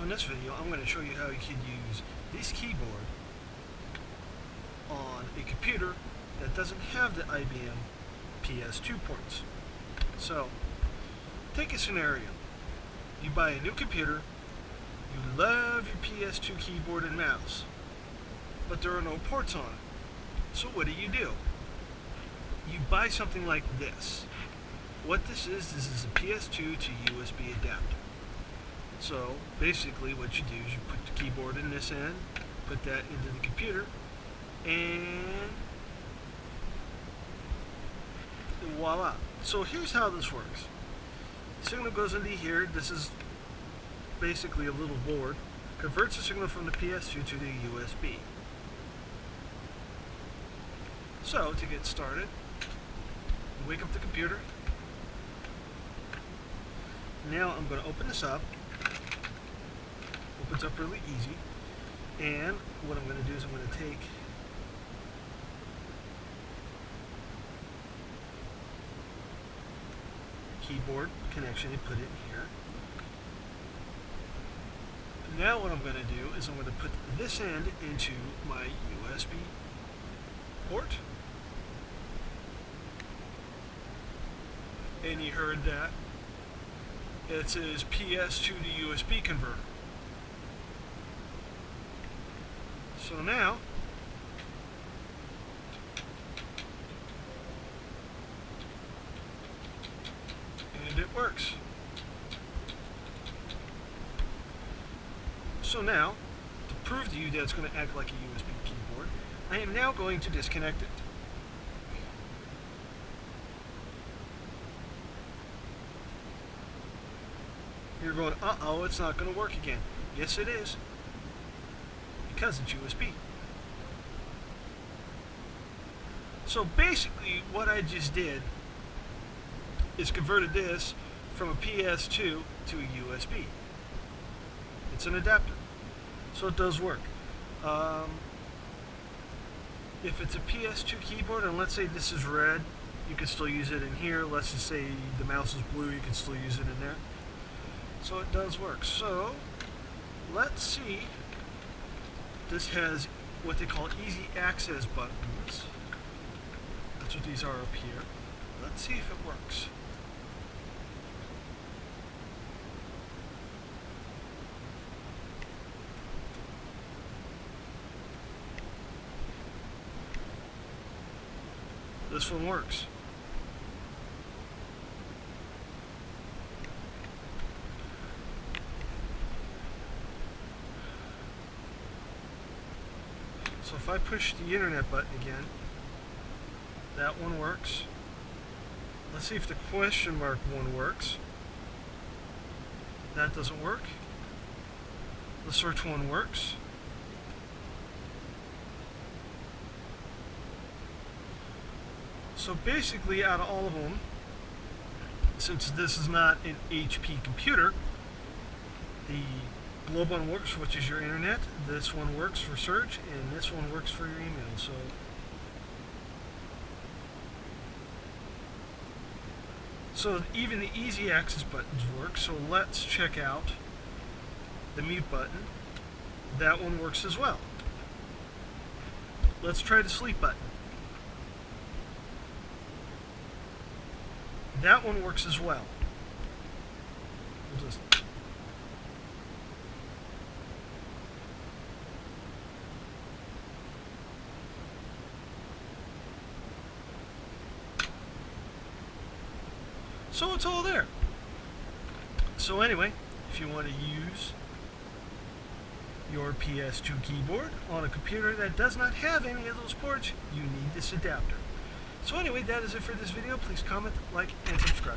in this video, I'm going to show you how you can use this keyboard on a computer that doesn't have the IBM PS2 ports. So, take a scenario. You buy a new computer, you love your PS2 keyboard and mouse, but there are no ports on it. So what do? You buy something like this. What this is a PS2 to USB adapter. So basically what you do is you put the keyboard in this end, put that into the computer, and voila. So here's how this works. The signal goes into here. This is basically a little board. Converts the signal from the PS2 to the USB. So to get started, wake up the computer. Now I'm going to open this up. Opens up really easy. And what I'm going to do is I'm going to take keyboard connection and put it in here. Now what I'm going to do is I'm going to put this end into my USB port. And you heard that. It says PS2 to USB converter. So now, and it works. So now, to prove to you that it's going to act like a USB keyboard, I am now going to disconnect it. You're going, uh-oh, it's not going to work again. Yes, it is. Because it's USB. So basically, what I just did is converted this from a PS2 to a USB. It's an adapter. So it does work. If it's a PS2 keyboard, and let's say this is red, you can still use it in here. Let's just say the mouse is blue, you can still use it in there. So it does work. So let's see. This has what they call easy access buttons. That's what these are up here. Let's see if it works. This one works. So if I push the internet button again, that one works. Let's see if the question mark one works. That doesn't work. The search one works. So basically, out of all of them, since this is not an HP computer, the globe one works, which is your internet. This one works for search, and this one works for your email. So even the easy access buttons work. So let's check out the mute button. That one works as well. Let's try the sleep button. That one works as well. We'll just so it's all there. So anyway, if you want to use your PS2 keyboard on a computer that does not have any of those ports, you need this adapter. So anyway, that is it for this video. Please comment, like, and subscribe.